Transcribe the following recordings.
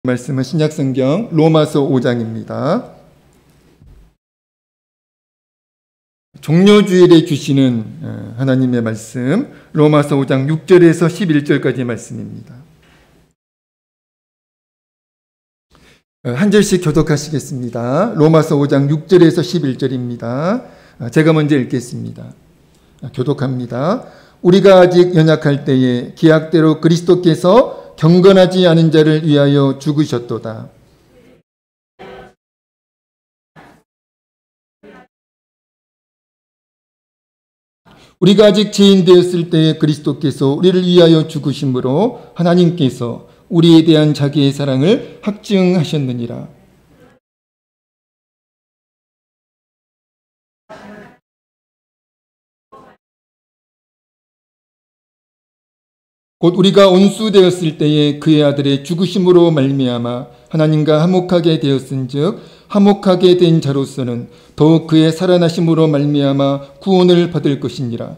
말씀은 신약성경 로마서 5장입니다. 종료주일에 주시는 하나님의 말씀, 로마서 5장 6절에서 11절까지의 말씀입니다. 한 절씩 교독하시겠습니다. 로마서 5장 6절에서 11절입니다. 제가 먼저 읽겠습니다. 교독합니다. 우리가 아직 연약할 때에 기약대로 그리스도께서 경건하지 않은 자를 위하여 죽으셨도다. 우리가 아직 죄인 되었을 때에 그리스도께서 우리를 위하여 죽으심으로 하나님께서 우리에 대한 자기의 사랑을 확증하셨느니라. 곧 우리가 온수되었을 때에 그의 아들의 죽으심으로 말미암아 하나님과 화목하게 되었은즉 화목하게 된 자로서는 더욱 그의 살아나심으로 말미암아 구원을 받을 것이니라.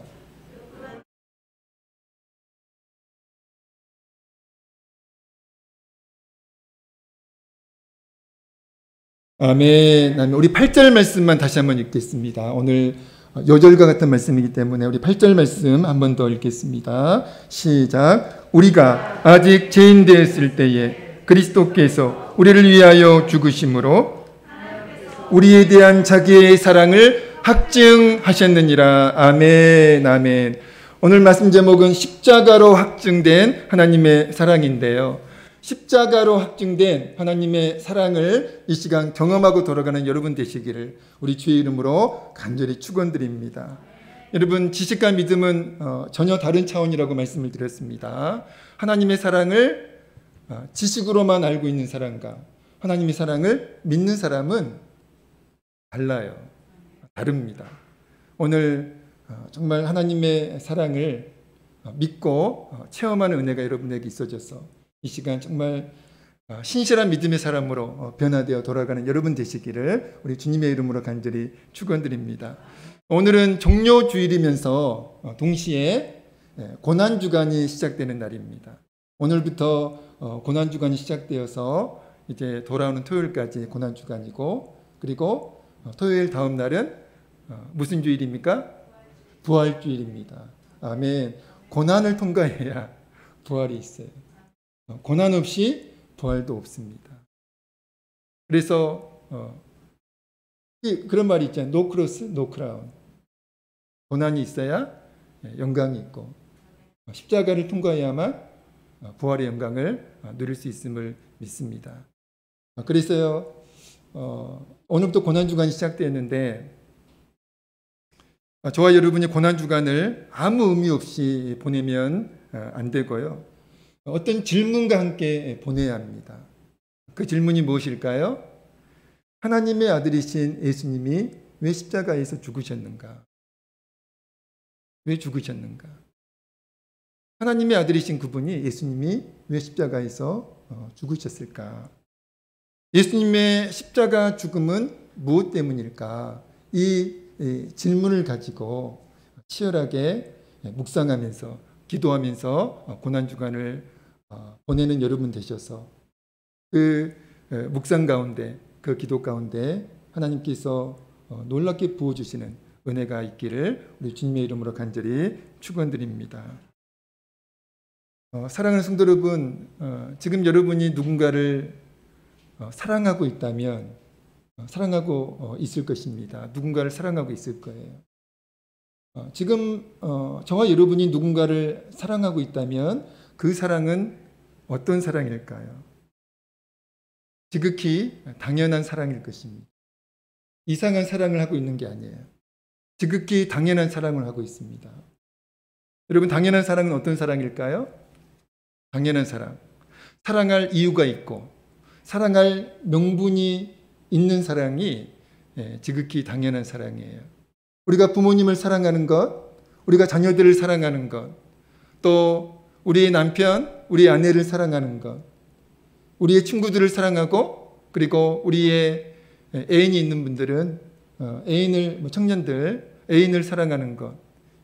아멘. 우리 8절 말씀만 다시 한번 읽겠습니다. 오늘 요절과 같은 말씀이기 때문에 우리 8절 말씀 한 번 더 읽겠습니다. 시작. 우리가 아직 죄인 되었을 때에 그리스도께서 우리를 위하여 죽으심으로 우리에 대한 자기의 사랑을 확증하셨느니라. 아멘. 아멘. 오늘 말씀 제목은 십자가로 확증된 하나님의 사랑인데요. 십자가로 확증된 하나님의 사랑을 이 시간 경험하고 돌아가는 여러분 되시기를 우리 주의 이름으로 간절히 축원드립니다. 여러분, 지식과 믿음은 전혀 다른 차원이라고 말씀을 드렸습니다. 하나님의 사랑을 지식으로만 알고 있는 사람과 하나님의 사랑을 믿는 사람은 달라요. 다릅니다. 오늘 정말 하나님의 사랑을 믿고 체험하는 은혜가 여러분에게 있어져서 이 시간 정말 신실한 믿음의 사람으로 변화되어 돌아가는 여러분 되시기를 우리 주님의 이름으로 간절히 축원드립니다. 오늘은 종료주일이면서 동시에 고난주간이 시작되는 날입니다. 오늘부터 고난주간이 시작되어서 이제 돌아오는 토요일까지 고난주간이고, 그리고 토요일 다음 날은 무슨 주일입니까? 부활주일입니다. 아멘. 고난을 통과해야 부활이 있어요. 고난 없이 부활도 없습니다. 그래서 그런 말이 있잖아요. No cross, no crown. 고난이 있어야 영광이 있고 십자가를 통과해야만 부활의 영광을 누릴 수 있음을 믿습니다. 그래서요, 오늘부터 고난주간이 시작되었는데 저와 여러분이 고난주간을 아무 의미 없이 보내면 안 되고요. 어떤 질문과 함께 보내야 합니다. 그 질문이 무엇일까요? 하나님의 아들이신 예수님이 왜 십자가에서 죽으셨는가? 왜 죽으셨는가? 하나님의 아들이신 그분이, 예수님이 왜 십자가에서 죽으셨을까? 예수님의 십자가 죽음은 무엇 때문일까? 이 질문을 가지고 치열하게 묵상하면서 기도하면서 고난주간을 보내는 여러분 되셔서 그 묵상 가운데, 그 기도 가운데 하나님께서 놀랍게 부어주시는 은혜가 있기를 우리 주님의 이름으로 간절히 축원드립니다. 사랑하는 성도 여러분, 지금 여러분이 누군가를 사랑하고 있다면 사랑하고 있을 것입니다. 누군가를 사랑하고 있을 거예요. 지금 저와 여러분이 누군가를 사랑하고 있다면 그 사랑은 어떤 사랑일까요? 지극히 당연한 사랑일 것입니다. 이상한 사랑을 하고 있는 게 아니에요. 지극히 당연한 사랑을 하고 있습니다. 여러분, 당연한 사랑은 어떤 사랑일까요? 당연한 사랑. 사랑할 이유가 있고 사랑할 명분이 있는 사랑이 지극히 당연한 사랑이에요. 우리가 부모님을 사랑하는 것, 우리가 자녀들을 사랑하는 것, 또 우리의 남편, 우리의 아내를 사랑하는 것, 우리의 친구들을 사랑하고, 그리고 우리의 애인이 있는 분들은 청년들, 애인을 사랑하는 것.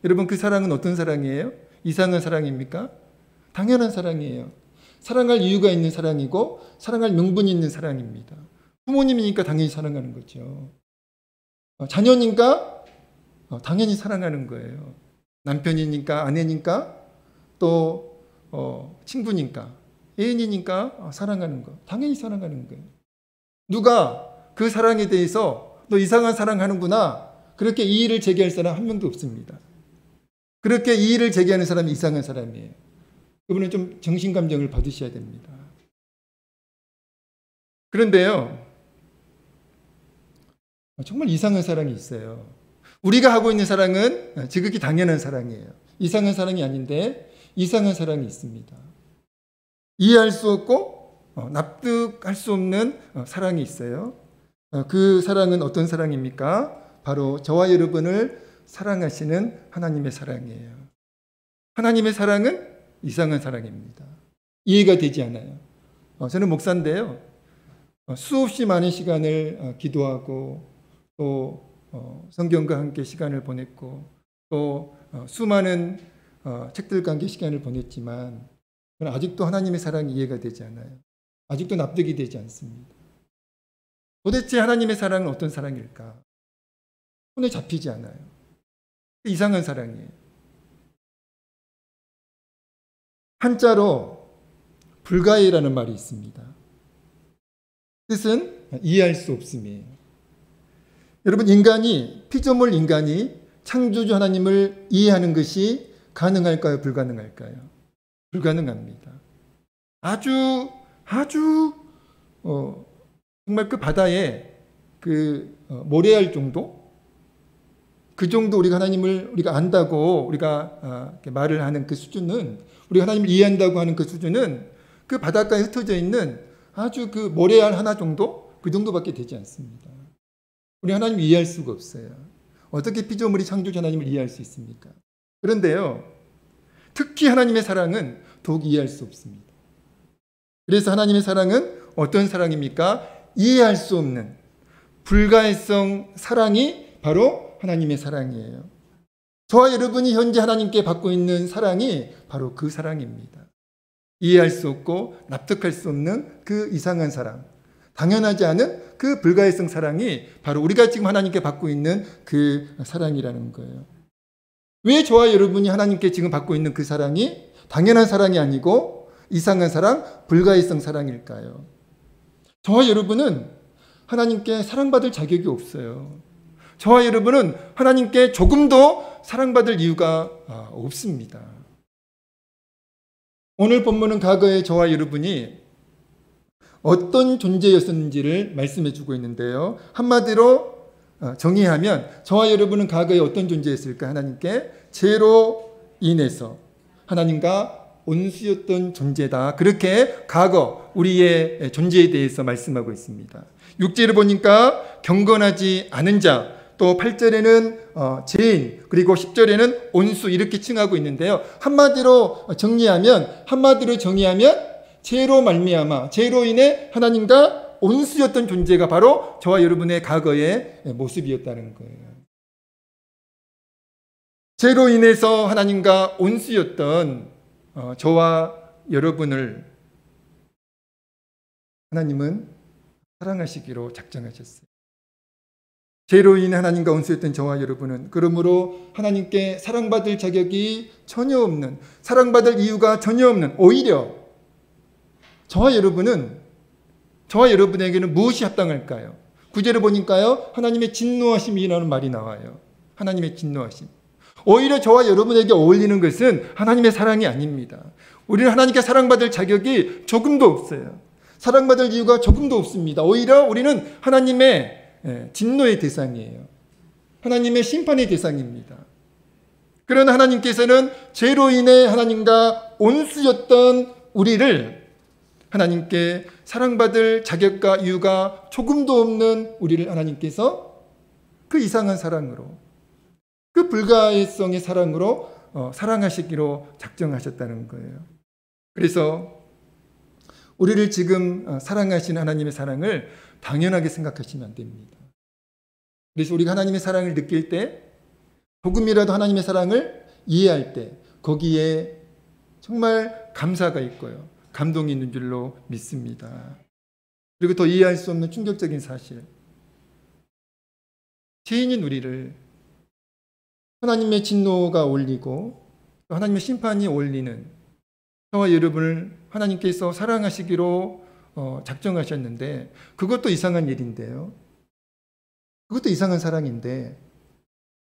여러분, 그 사랑은 어떤 사랑이에요? 이상한 사랑입니까? 당연한 사랑이에요. 사랑할 이유가 있는 사랑이고 사랑할 명분이 있는 사랑입니다. 부모님이니까 당연히 사랑하는 거죠. 자녀니까 당연히 사랑하는 거예요. 남편이니까, 아내니까, 또 친구니까, 애인이니까 사랑하는 거. 당연히 사랑하는 거예요. 누가 그 사랑에 대해서 너 이상한 사랑하는구나, 그렇게 이의를 제기할 사람 한 명도 없습니다. 그렇게 이의를 제기하는 사람이 이상한 사람이에요. 그분은 좀 정신감정을 받으셔야 됩니다. 그런데요, 정말 이상한 사랑이 있어요. 우리가 하고 있는 사랑은 지극히 당연한 사랑이에요. 이상한 사랑이 아닌데 이상한 사랑이 있습니다. 이해할 수 없고 납득할 수 없는 사랑이 있어요. 그 사랑은 어떤 사랑입니까? 바로 저와 여러분을 사랑하시는 하나님의 사랑이에요. 하나님의 사랑은 이상한 사랑입니다. 이해가 되지 않아요. 저는 목사인데요. 수없이 많은 시간을 기도하고 또 성경과 함께 시간을 보냈고 또 수많은 책들과 함께 시간을 보냈지만 저는 아직도 하나님의 사랑이 이해가 되지 않아요. 아직도 납득이 되지 않습니다. 도대체 하나님의 사랑은 어떤 사랑일까? 손에 잡히지 않아요. 이상한 사랑이에요. 한자로 불가이라는 말이 있습니다. 뜻은 이해할 수 없음이에요. 여러분, 피조물 인간이 창조주 하나님을 이해하는 것이 가능할까요? 불가능할까요? 불가능합니다. 아주 정말 그 바다에 모래알 정도? 그 정도 우리가 안다고 우리가 말을 하는 그 수준은, 우리가 하나님을 이해한다고 하는 그 수준은 그 바닷가에 흩어져 있는 아주 그 모래알 하나 정도? 그 정도밖에 되지 않습니다. 우리 하나님을 이해할 수가 없어요. 어떻게 피조물이 창조주 하나님을 이해할 수 있습니까? 그런데요, 특히 하나님의 사랑은 더욱 이해할 수 없습니다. 그래서 하나님의 사랑은 어떤 사랑입니까? 이해할 수 없는 불가해성 사랑이 바로 하나님의 사랑이에요. 저와 여러분이 현재 하나님께 받고 있는 사랑이 바로 그 사랑입니다. 이해할 수 없고 납득할 수 없는 그 이상한 사랑, 당연하지 않은 그 불가해성 사랑이 바로 우리가 지금 하나님께 받고 있는 그 사랑이라는 거예요. 왜 저와 여러분이 하나님께 지금 받고 있는 그 사랑이 당연한 사랑이 아니고 이상한 사랑, 불가해성 사랑일까요? 저와 여러분은 하나님께 사랑받을 자격이 없어요. 저와 여러분은 하나님께 조금도 사랑받을 이유가 없습니다. 오늘 본문은 과거에 저와 여러분이 어떤 존재였었는지를 말씀해 주고 있는데요. 한마디로 정의하면 저와 여러분은 과거에 어떤 존재였을까? 하나님께 죄로 인해서 하나님과 온수였던 존재다. 그렇게 과거 우리의 존재에 대해서 말씀하고 있습니다. 6절을 보니까 경건하지 않은 자, 또 8절에는 죄인, 그리고 10절에는 온수, 이렇게 칭하고 있는데요. 한마디로 정의하면 죄로 말미암아, 죄로 인해 하나님과 온수였던 존재가 바로 저와 여러분의 과거의 모습이었다는 거예요. 죄로 인해서 하나님과 온수였던 저와 여러분을 하나님은 사랑하시기로 작정하셨어요. 죄로 인해 하나님과 온수였던 저와 여러분은 그러므로 하나님께 사랑받을 자격이 전혀 없는, 사랑받을 이유가 전혀 없는, 오히려 저와 여러분에게는 무엇이 합당할까요? 9절을 보니까요, 하나님의 진노하심이라는 말이 나와요. 하나님의 진노하심. 오히려 저와 여러분에게 어울리는 것은 하나님의 사랑이 아닙니다. 우리는 하나님께 사랑받을 자격이 조금도 없어요. 사랑받을 이유가 조금도 없습니다. 오히려 우리는 하나님의 진노의 대상이에요. 하나님의 심판의 대상입니다. 그러나 하나님께서는 죄로 인해 하나님과 온수였던 우리를 하나님께 사랑받을 자격과 이유가 조금도 없는 우리를 하나님께서 그 이상한 사랑으로, 그 불가해성의 사랑으로 사랑하시기로 작정하셨다는 거예요. 그래서 우리를 지금 사랑하시는 하나님의 사랑을 당연하게 생각하시면 안 됩니다. 그래서 우리가 하나님의 사랑을 느낄 때, 조금이라도 하나님의 사랑을 이해할 때 거기에 정말 감사가 있고요, 감동이 있는 줄로 믿습니다. 그리고 더 이해할 수 없는 충격적인 사실, 죄인인 우리를 하나님의 진노가 올리고 하나님의 심판이 올리는 저와 여러분을 하나님께서 사랑하시기로 작정하셨는데, 그것도 이상한 일인데요. 그것도 이상한 사랑인데,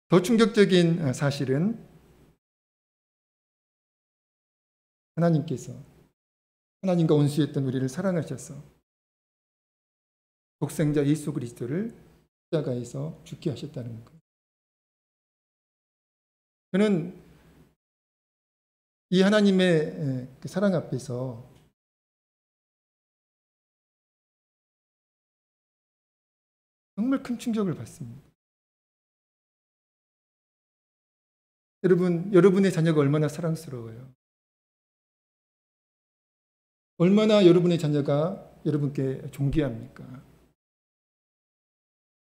더 충격적인 사실은 하나님께서 하나님과 원수였던 우리를 사랑하셔서 독생자 예수 그리스도를 십자가에서 죽게 하셨다는 것. 저는 이 하나님의 사랑 앞에서 정말 큰 충격을 받습니다. 여러분의 자녀가 얼마나 사랑스러워요. 얼마나 여러분의 자녀가 여러분께 존귀합니까?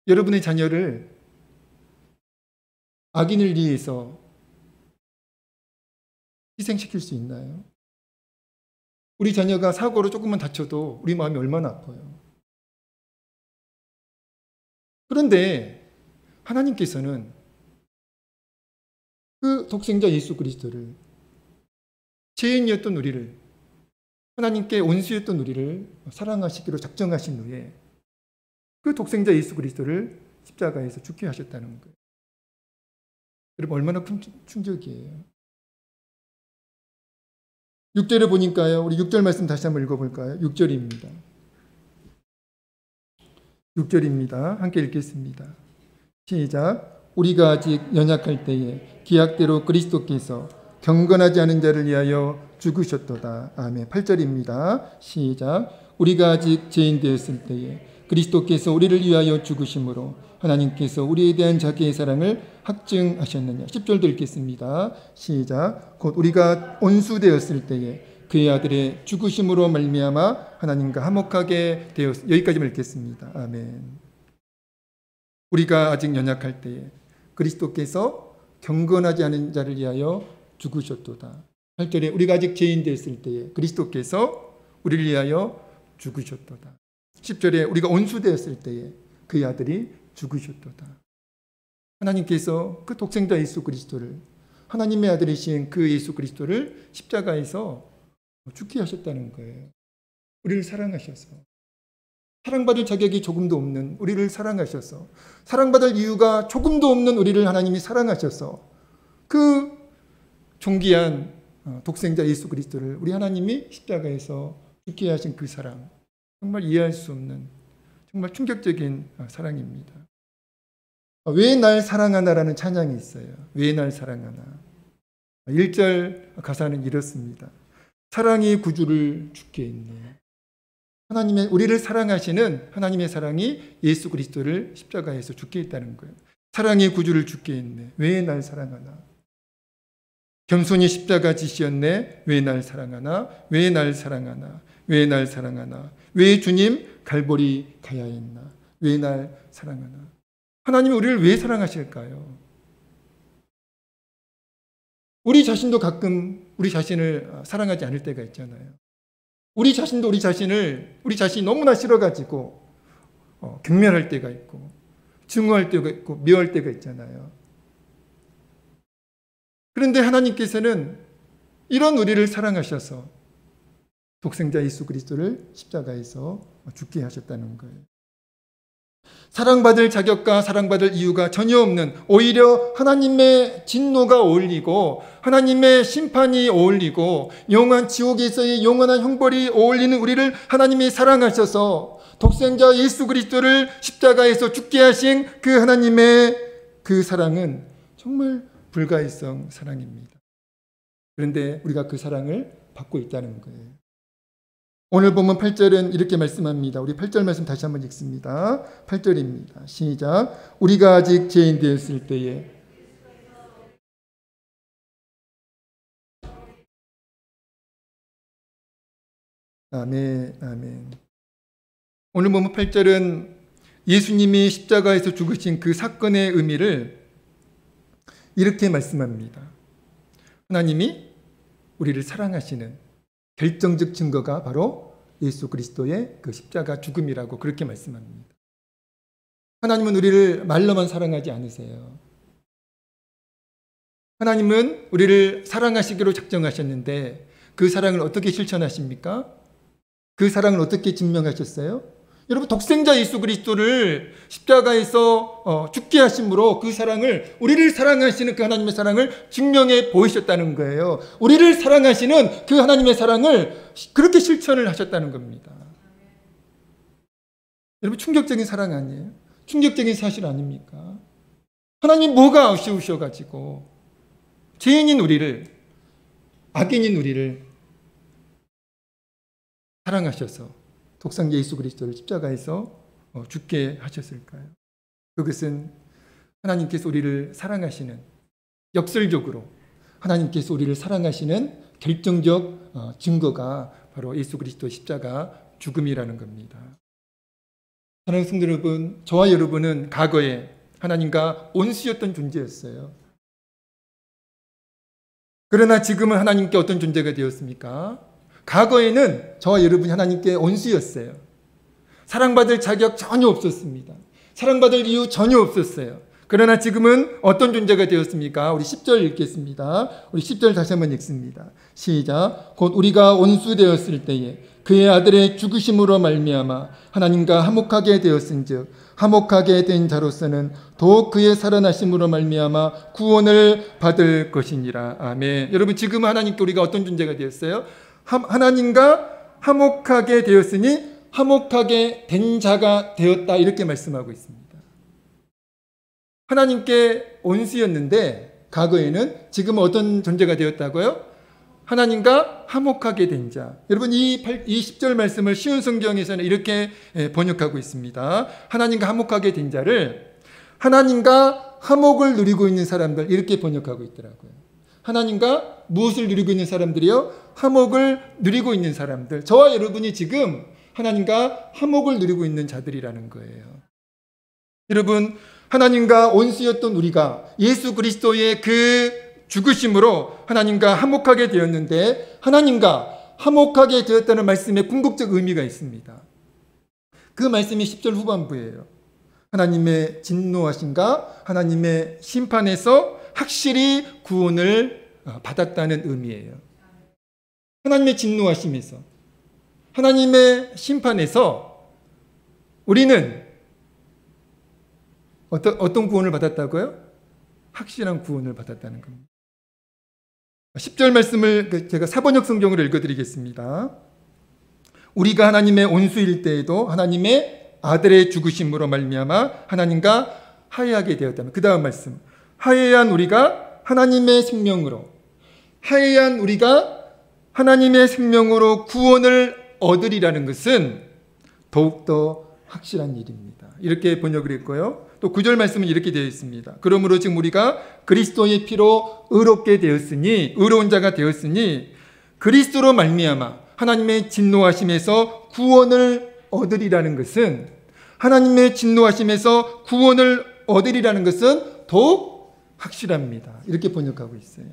여러분의 자녀를 악인을 위해서 희생시킬 수 있나요? 우리 자녀가 사고로 조금만 다쳐도 우리 마음이 얼마나 아파요. 그런데 하나님께서는 그 독생자 예수 그리스도를, 죄인이었던 우리를, 하나님께 원수였던 우리를 사랑하시기로 작정하신 후에 그 독생자 예수 그리스도를 십자가에서 죽게 하셨다는 거예요. 여러분, 얼마나 큰 충격이에요. 6절을 보니까요, 우리 6절 말씀 다시 한번 읽어볼까요? 6절입니다. 6절입니다. 함께 읽겠습니다. 시작. 우리가 아직 연약할 때에 기약대로 그리스도께서 경건하지 않은 자를 위하여 죽으셨도다. 아멘. 8절입니다. 시작. 우리가 아직 죄인 되었을 때에 그리스도께서 우리를 위하여 죽으심으로 하나님께서 우리에 대한 자기의 사랑을 확증하셨느냐. 10절도 읽겠습니다. 시작. 곧 우리가 온수 되었을 때에 그의 아들의 죽으심으로 말미암아 하나님과 화목하게 되었. 여기까지만 읽겠습니다. 아멘. 우리가 아직 연약할 때에 그리스도께서 경건하지 않은 자를 위하여 죽으셨도다. 8절에 우리가 아직 죄인 되었을 때에 그리스도께서 우리를 위하여 죽으셨도다. 10절에 우리가 온수되었을 때에 그의 아들이 죽으셨도다. 하나님께서 그 독생자 예수 그리스도를, 하나님의 아들이신 그 예수 그리스도를 십자가에서 죽게 하셨다는 거예요. 우리를 사랑하셔서, 사랑받을 자격이 조금도 없는 우리를 사랑하셔서, 사랑받을 이유가 조금도 없는 우리를 하나님이 사랑하셔서 그 존귀한 독생자 예수 그리스도를 우리 하나님이 십자가에서 죽게 하신 그 사랑, 정말 이해할 수 없는 정말 충격적인 사랑입니다. 왜 날 사랑하나라는 찬양이 있어요. 왜 날 사랑하나. 1절 가사는 이렇습니다. 사랑이 구주를 죽게 했네. 하나님의, 우리를 사랑하시는 하나님의 사랑이 예수 그리스도를 십자가에서 죽게 했다는 거예요. 사랑이 구주를 죽게 했네. 왜 날 사랑하나. 겸손히 십자가 지시었네. 왜 날 사랑하나. 왜 날 사랑하나. 왜 날 사랑하나. 왜 주님 갈보리 가야 했나. 왜 날 사랑하나. 하나님이 우리를 왜 사랑하실까요? 우리 자신도 가끔 우리 자신을 사랑하지 않을 때가 있잖아요. 우리 자신도 우리 자신이 너무나 싫어가지고 경멸할 때가 있고 증오할 때가 있고 미워할 때가 있잖아요. 그런데 하나님께서는 이런 우리를 사랑하셔서 독생자 예수 그리스도를 십자가에서 죽게 하셨다는 거예요. 사랑받을 자격과 사랑받을 이유가 전혀 없는, 오히려 하나님의 진노가 어울리고 하나님의 심판이 어울리고 영원한 지옥에서의 영원한 형벌이 어울리는 우리를 하나님이 사랑하셔서 독생자 예수 그리스도를 십자가에서 죽게 하신 그 하나님의 그 사랑은 정말 불가이성 사랑입니다. 그런데 우리가 그 사랑을 받고 있다는 거예요. 오늘 보면 8절은 이렇게 말씀합니다. 우리 8절 말씀 다시 한번 읽습니다. 8절입니다. 시작. 우리가 아직 죄인 되었을 때에 아멘, 아멘. 오늘 보면 8절은 예수님이 십자가에서 죽으신 그 사건의 의미를 이렇게 말씀합니다. 하나님이 우리를 사랑하시는 결정적 증거가 바로 예수 그리스도의 그 십자가 죽음이라고 그렇게 말씀합니다. 하나님은 우리를 말로만 사랑하지 않으세요. 하나님은 우리를 사랑하시기로 작정하셨는데 그 사랑을 어떻게 실천하십니까? 그 사랑을 어떻게 증명하셨어요? 여러분, 독생자 예수 그리스도를 십자가에서 죽게 하심으로 그 사랑을, 우리를 사랑하시는 그 하나님의 사랑을 증명해 보이셨다는 거예요. 우리를 사랑하시는 그 하나님의 사랑을 그렇게 실천을 하셨다는 겁니다. 여러분, 충격적인 사랑 아니에요? 충격적인 사실 아닙니까? 하나님 뭐가 아쉬우셔가지고 죄인인 우리를, 악인인 우리를 사랑하셔서 독생자 예수 그리스도를 십자가에서 죽게 하셨을까요? 그것은 하나님께서 우리를 사랑하시는, 역설적으로 하나님께서 우리를 사랑하시는 결정적 증거가 바로 예수 그리스도 십자가 죽음이라는 겁니다. 사랑하는 성도 여러분, 저와 여러분은 과거에 하나님과 원수였던 존재였어요. 그러나 지금은 하나님께 어떤 존재가 되었습니까? 과거에는 저와 여러분이 하나님께 원수였어요. 사랑받을 자격 전혀 없었습니다. 사랑받을 이유 전혀 없었어요. 그러나 지금은 어떤 존재가 되었습니까? 우리 10절 읽겠습니다. 우리 10절 다시 한번 읽습니다. 시작. 곧 우리가 원수 되었을 때에 그의 아들의 죽으심으로 말미암아 하나님과 화목하게 되었은즉 화목하게 된 자로서는 더욱 그의 살아나심으로 말미암아 구원을 받을 것이니라. 아멘. 여러분, 지금 하나님께 우리가 어떤 존재가 되었어요? 하나님과 화목하게 되었으니 화목하게 된 자가 되었다, 이렇게 말씀하고 있습니다. 하나님께 원수였는데 과거에는, 지금은 어떤 존재가 되었다고요? 하나님과 화목하게 된 자. 여러분, 이 10절 말씀을 쉬운 성경에서는 이렇게 번역하고 있습니다. 하나님과 화목하게 된 자를 하나님과 화목을 누리고 있는 사람들, 이렇게 번역하고 있더라고요. 하나님과 무엇을 누리고 있는 사람들이요? 화목을 누리고 있는 사람들. 저와 여러분이 지금 하나님과 화목을 누리고 있는 자들이라는 거예요. 여러분, 하나님과 원수였던 우리가 예수 그리스도의 그 죽으심으로 하나님과 화목하게 되었는데, 하나님과 화목하게 되었다는 말씀에 궁극적 의미가 있습니다. 그 말씀이 10절 후반부예요. 하나님의 진노하심과 하나님의 심판에서 확실히 구원을 받았다는 의미예요. 하나님의 진노하심에서, 하나님의 심판에서 우리는 어떤 구원을 받았다고요? 확실한 구원을 받았다는 겁니다. 10절 말씀을 제가 사번역 성경으로 읽어드리겠습니다. 우리가 하나님의 온수일 때에도 하나님의 아들의 죽으심으로 말미암아 하나님과 화해하게 되었다면, 그 다음 말씀, 화해한 우리가 하나님의 생명으로, 화해한 우리가 하나님의 생명으로 구원을 얻으리라는 것은 더욱더 확실한 일입니다. 이렇게 번역을 했고요. 또 9절 말씀은 이렇게 되어 있습니다. 그러므로 지금 우리가 그리스도의 피로 의롭게 되었으니, 의로운 자가 되었으니 그리스도로 말미암아 하나님의 진노하심에서 구원을 얻으리라는 것은, 하나님의 진노하심에서 구원을 얻으리라는 것은 더욱 확실합니다. 이렇게 번역하고 있어요.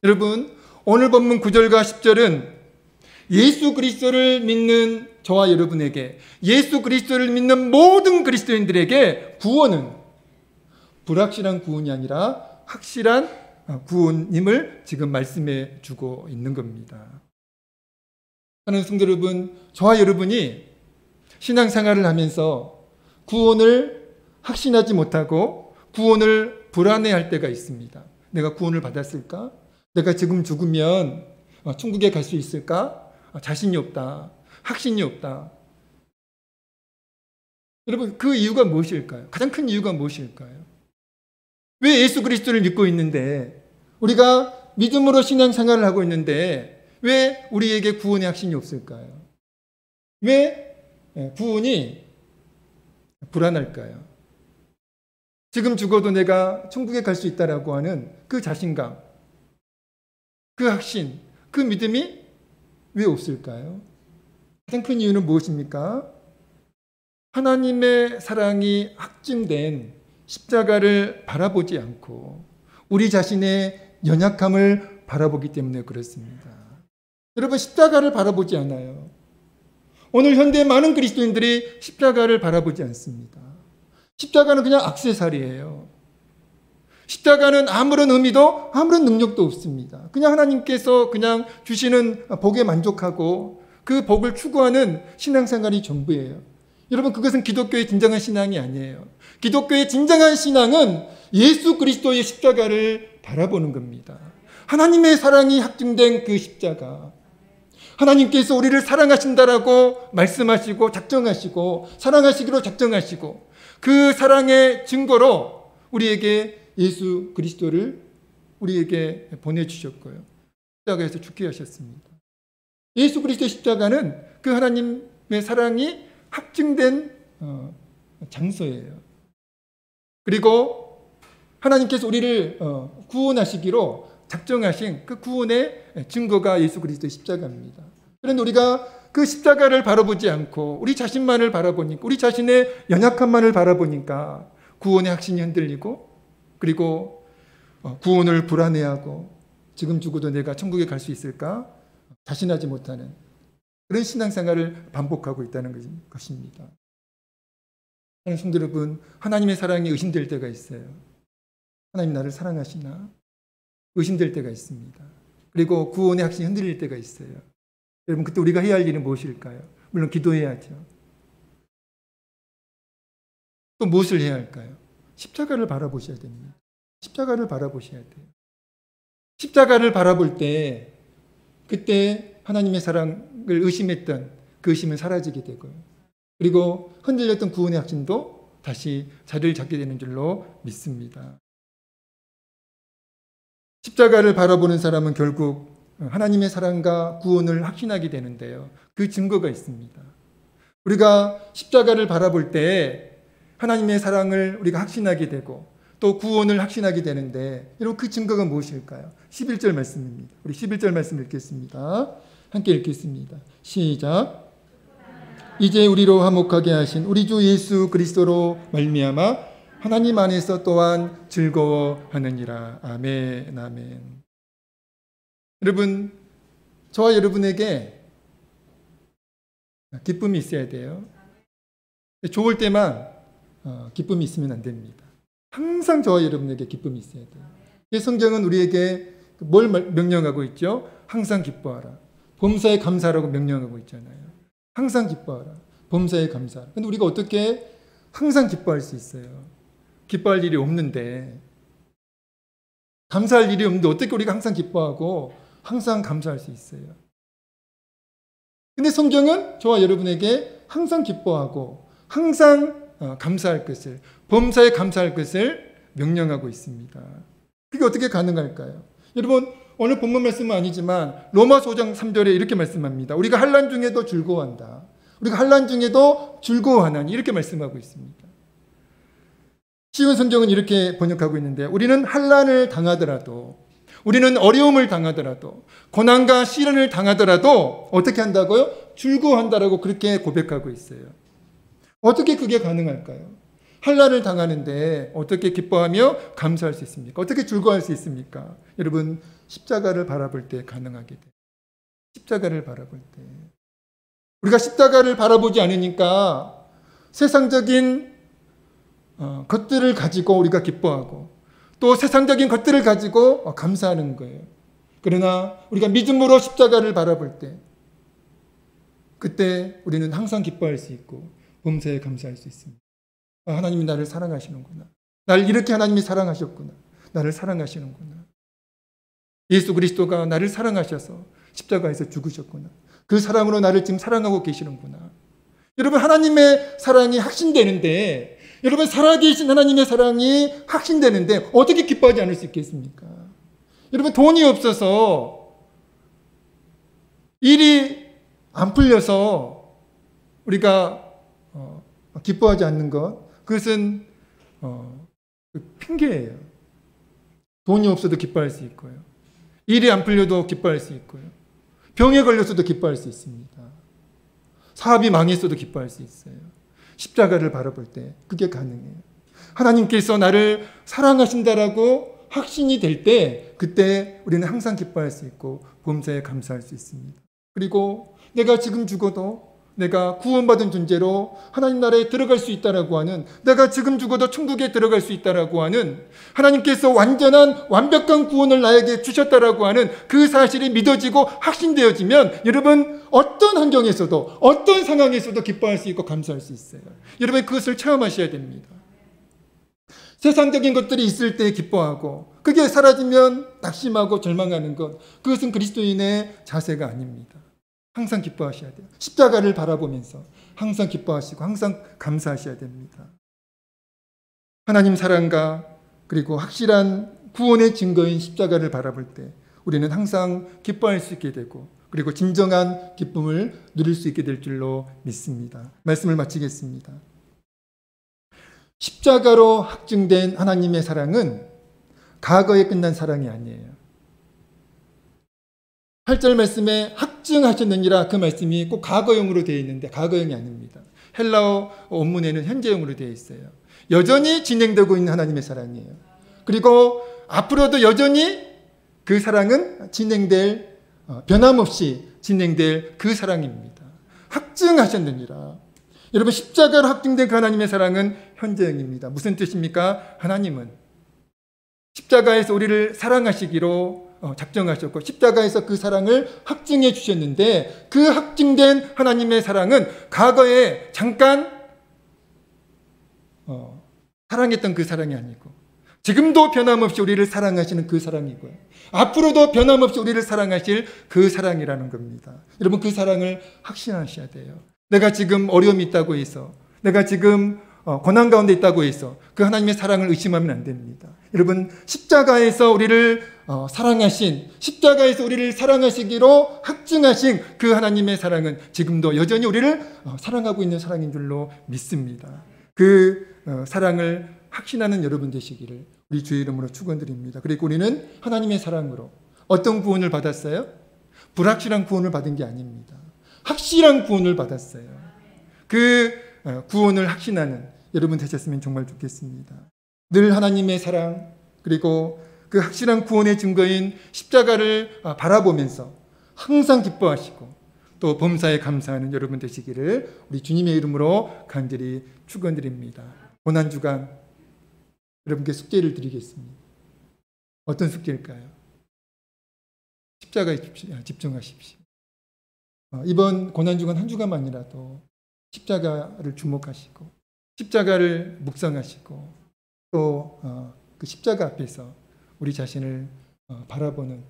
여러분, 오늘 본문 9절과 10절은 예수 그리스도를 믿는 저와 여러분에게, 예수 그리스도를 믿는 모든 그리스도인들에게 구원은 불확실한 구원이 아니라 확실한 구원임을 지금 말씀해 주고 있는 겁니다. 하나님 성도 여러분, 저와 여러분이 신앙생활을 하면서 구원을 확신하지 못하고 구원을 불안해할 때가 있습니다. 내가 구원을 받았을까? 내가 지금 죽으면 천국에 갈 수 있을까? 자신이 없다. 확신이 없다. 여러분, 그 이유가 무엇일까요? 가장 큰 이유가 무엇일까요? 왜 예수 그리스도를 믿고 있는데, 우리가 믿음으로 신앙생활을 하고 있는데 왜 우리에게 구원의 확신이 없을까요? 왜 구원이 불안할까요? 지금 죽어도 내가 천국에 갈 수 있다라고 하는 그 자신감, 그 확신, 그 믿음이 왜 없을까요? 가장 큰 이유는 무엇입니까? 하나님의 사랑이 확증된 십자가를 바라보지 않고 우리 자신의 연약함을 바라보기 때문에 그렇습니다. 여러분, 십자가를 바라보지 않아요. 오늘 현대 많은 그리스도인들이 십자가를 바라보지 않습니다. 십자가는 그냥 액세서리예요. 십자가는 아무런 의미도 아무런 능력도 없습니다. 그냥 하나님께서 그냥 주시는 복에 만족하고 그 복을 추구하는 신앙생활이 전부예요. 여러분, 그것은 기독교의 진정한 신앙이 아니에요. 기독교의 진정한 신앙은 예수 그리스도의 십자가를 바라보는 겁니다. 하나님의 사랑이 확증된 그 십자가, 하나님께서 우리를 사랑하신다라고 말씀하시고 작정하시고 사랑하시기로 작정하시고 그 사랑의 증거로 우리에게 예수 그리스도를 우리에게 보내주셨고요. 십자가에서 죽게 하셨습니다. 예수 그리스도의 십자가는 그 하나님의 사랑이 확증된 장소예요. 그리고 하나님께서 우리를 구원하시기로 작정하신 그 구원의 증거가 예수 그리스도의 십자가입니다. 그런데 우리가 그 십자가를 바라보지 않고 우리 자신만을 바라보니까, 우리 자신의 연약함만을 바라보니까 구원의 확신이 흔들리고, 그리고 구원을 불안해하고 지금 죽어도 내가 천국에 갈 수 있을까 자신하지 못하는 그런 신앙생활을 반복하고 있다는 것입니다. 하나님 성도 여러분, 하나님의 사랑이 의심될 때가 있어요. 하나님 나를 사랑하시나? 의심될 때가 있습니다. 그리고 구원의 확신이 흔들릴 때가 있어요. 여러분, 그때 우리가 해야 할 일은 무엇일까요? 물론 기도해야죠. 또 무엇을 해야 할까요? 십자가를 바라보셔야 됩니다. 십자가를 바라보셔야 돼요. 십자가를 바라볼 때 그때 하나님의 사랑을 의심했던 그 의심은 사라지게 되고요. 그리고 흔들렸던 구원의 확신도 다시 자리를 잡게 되는 줄로 믿습니다. 십자가를 바라보는 사람은 결국 하나님의 사랑과 구원을 확신하게 되는데요. 그 증거가 있습니다. 우리가 십자가를 바라볼 때 하나님의 사랑을 우리가 확신하게 되고 또 구원을 확신하게 되는데, 여러분, 그 증거가 무엇일까요? 11절 말씀입니다. 우리 11절 말씀 읽겠습니다. 함께 읽겠습니다. 시작. 이제 우리로 화목하게 하신 우리 주 예수 그리스도로 말미암아 하나님 안에서 또한 즐거워하느니라. 아멘, 아멘. 여러분, 저와 여러분에게 기쁨이 있어야 돼요. 좋을 때만 기쁨이 있으면 안 됩니다. 항상 저와 여러분에게 기쁨이 있어야 돼요. 성경은 우리에게 뭘 명령하고 있죠? 항상 기뻐하라. 범사에 감사하라고 명령하고 있잖아요. 항상 기뻐하라. 범사에 감사하라. 근데 우리가 어떻게 항상 기뻐할 수 있어요? 기뻐할 일이 없는데, 감사할 일이 없는데 어떻게 우리가 항상 기뻐하고 항상 감사할 수 있어요? 근데 성경은 저와 여러분에게 항상 기뻐하고 항상 감사할 것을, 범사에 감사할 것을 명령하고 있습니다. 그게 어떻게 가능할까요? 여러분, 오늘 본문 말씀은 아니지만 로마서 5장 3절에 이렇게 말씀합니다. 우리가 환난 중에도 즐거워한다. 우리가 환난 중에도 즐거워하나니, 이렇게 말씀하고 있습니다. 쉬운 성경은 이렇게 번역하고 있는데, 우리는 환난을 당하더라도, 우리는 어려움을 당하더라도, 고난과 시련을 당하더라도 어떻게 한다고요? 즐거워한다라고 그렇게 고백하고 있어요. 어떻게 그게 가능할까요? 환난을 당하는데 어떻게 기뻐하며 감사할 수 있습니까? 어떻게 즐거워할 수 있습니까? 여러분, 십자가를 바라볼 때 가능하게 돼요. 십자가를 바라볼 때. 우리가 십자가를 바라보지 않으니까 세상적인 것들을 가지고 우리가 기뻐하고 또 세상적인 것들을 가지고 감사하는 거예요. 그러나 우리가 믿음으로 십자가를 바라볼 때 그때 우리는 항상 기뻐할 수 있고 범사에 감사할 수 있습니다. 하나님이 나를 사랑하시는구나. 나를 이렇게 하나님이 사랑하셨구나. 나를 사랑하시는구나. 예수 그리스도가 나를 사랑하셔서 십자가에서 죽으셨구나. 그 사랑으로 나를 지금 사랑하고 계시는구나. 여러분, 하나님의 사랑이 확신되는데, 여러분, 살아계신 하나님의 사랑이 확신되는데 어떻게 기뻐하지 않을 수 있겠습니까? 여러분, 돈이 없어서 일이 안 풀려서 우리가 기뻐하지 않는 것, 그것은 핑계예요. 돈이 없어도 기뻐할 수 있고요. 일이 안 풀려도 기뻐할 수 있고요. 병에 걸렸어도 기뻐할 수 있습니다. 사업이 망했어도 기뻐할 수 있어요. 십자가를 바라볼 때 그게 가능해요. 하나님께서 나를 사랑하신다라고 확신이 될 때 그때 우리는 항상 기뻐할 수 있고 범사에 감사할 수 있습니다. 그리고 내가 지금 죽어도 내가 구원받은 존재로 하나님 나라에 들어갈 수 있다라고 하는, 내가 지금 죽어도 천국에 들어갈 수 있다라고 하는, 하나님께서 완벽한 구원을 나에게 주셨다라고 하는 그 사실이 믿어지고 확신되어지면 여러분 어떤 환경에서도 어떤 상황에서도 기뻐할 수 있고 감사할 수 있어요. 여러분 그것을 체험하셔야 됩니다. 세상적인 것들이 있을 때 기뻐하고 그게 사라지면 낙심하고 절망하는 것, 그것은 그리스도인의 자세가 아닙니다. 항상 기뻐하셔야 돼요. 십자가를 바라보면서 항상 기뻐하시고 항상 감사하셔야 됩니다. 하나님 사랑과 그리고 확실한 구원의 증거인 십자가를 바라볼 때 우리는 항상 기뻐할 수 있게 되고 그리고 진정한 기쁨을 누릴 수 있게 될 줄로 믿습니다. 말씀을 마치겠습니다. 십자가로 확증된 하나님의 사랑은 과거에 끝난 사랑이 아니에요. 8절 말씀에 확증하셨느니라, 그 말씀이 꼭 과거형으로 되어 있는데 과거형이 아닙니다. 헬라어 원문에는 현재형으로 되어 있어요. 여전히 진행되고 있는 하나님의 사랑이에요. 그리고 앞으로도 여전히 그 사랑은 진행될, 변함없이 진행될 그 사랑입니다. 확증하셨느니라. 여러분 십자가로 확증된 그 하나님의 사랑은 현재형입니다. 무슨 뜻입니까? 하나님은 십자가에서 우리를 사랑하시기로 작정하셨고 십자가에서 그 사랑을 확증해 주셨는데 그 확증된 하나님의 사랑은 과거에 잠깐 사랑했던 그 사랑이 아니고 지금도 변함없이 우리를 사랑하시는 그 사랑이고요. 앞으로도 변함없이 우리를 사랑하실 그 사랑이라는 겁니다. 여러분 그 사랑을 확신하셔야 돼요. 내가 지금 어려움이 있다고 해서, 내가 지금 고난 가운데 있다고 해서 그 하나님의 사랑을 의심하면 안 됩니다. 여러분 십자가에서 우리를 사랑하신, 십자가에서 우리를 사랑하시기로 확증하신 그 하나님의 사랑은 지금도 여전히 우리를 사랑하고 있는 사랑인 줄로 믿습니다. 그 사랑을 확신하는 여러분 되시기를 우리 주의 이름으로 축원드립니다. 그리고 우리는 하나님의 사랑으로 어떤 구원을 받았어요? 불확실한 구원을 받은 게 아닙니다. 확실한 구원을 받았어요. 그 구원을 확신하는 여러분 되셨으면 정말 좋겠습니다. 늘 하나님의 사랑 그리고 그 확실한 구원의 증거인 십자가를 바라보면서 항상 기뻐하시고 또 범사에 감사하는 여러분 되시기를 우리 주님의 이름으로 간절히 축원드립니다. 고난주간 여러분께 숙제를 드리겠습니다. 어떤 숙제일까요? 십자가에 집중하십시오. 이번 고난주간 한 주간만이라도 십자가를 주목하시고 십자가를 묵상하시고 또 그 십자가 앞에서 우리 자신을 바라보는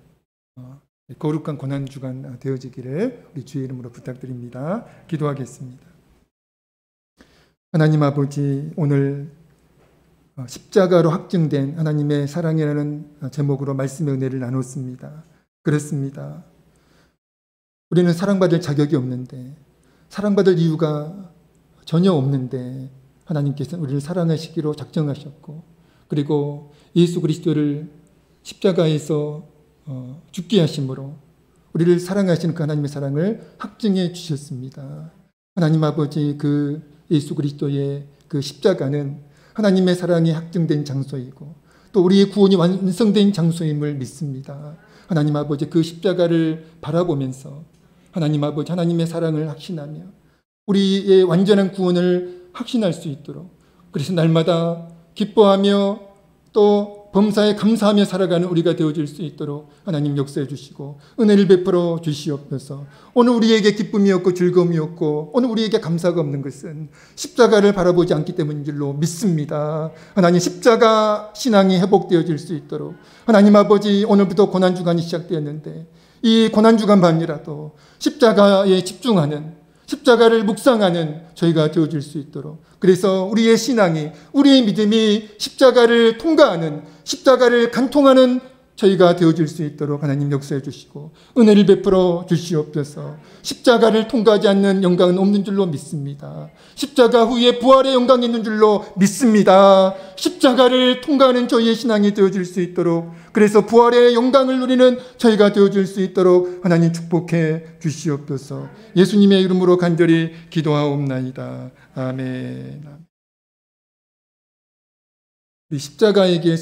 거룩한 고난주간 되어지기를 우리 주의 이름으로 부탁드립니다. 기도하겠습니다. 하나님 아버지, 오늘 십자가로 확증된 하나님의 사랑이라는 제목으로 말씀의 은혜를 나눴습니다. 그렇습니다. 우리는 사랑받을 자격이 없는데, 사랑받을 이유가 전혀 없는데 하나님께서는 우리를 사랑하시기로 작정하셨고 그리고 예수 그리스도를 십자가에서 죽게 하심으로 우리를 사랑하시는 그 하나님의 사랑을 확증해 주셨습니다. 하나님 아버지, 그 예수 그리스도의 그 십자가는 하나님의 사랑이 확증된 장소이고 또 우리의 구원이 완성된 장소임을 믿습니다. 하나님 아버지, 그 십자가를 바라보면서 하나님 아버지, 하나님의 사랑을 확신하며 우리의 완전한 구원을 확신할 수 있도록, 그래서 날마다 기뻐하며 또 범사에 감사하며 살아가는 우리가 되어질 수 있도록 하나님 역사해 주시고 은혜를 베풀어 주시옵소서. 오늘 우리에게 기쁨이 없고 즐거움이 없고 오늘 우리에게 감사가 없는 것은 십자가를 바라보지 않기 때문인 줄로 믿습니다. 하나님 십자가 신앙이 회복되어질 수 있도록 하나님 아버지, 오늘부터 고난주간이 시작되었는데 이 고난주간만이라도 십자가에 집중하는, 십자가를 묵상하는 저희가 되어질 수 있도록, 그래서 우리의 신앙이, 우리의 믿음이 십자가를 통과하는, 십자가를 간통하는 저희가 되어질 수 있도록 하나님 역사해 주시고 은혜를 베풀어 주시옵소서. 십자가를 통과하지 않는 영광은 없는 줄로 믿습니다. 십자가 후에 부활의 영광이 있는 줄로 믿습니다. 십자가를 통과하는 저희의 신앙이 되어질 수 있도록, 그래서 부활의 영광을 누리는 저희가 되어질 수 있도록 하나님 축복해 주시옵소서. 예수님의 이름으로 간절히 기도하옵나이다. 아멘. 십자가에게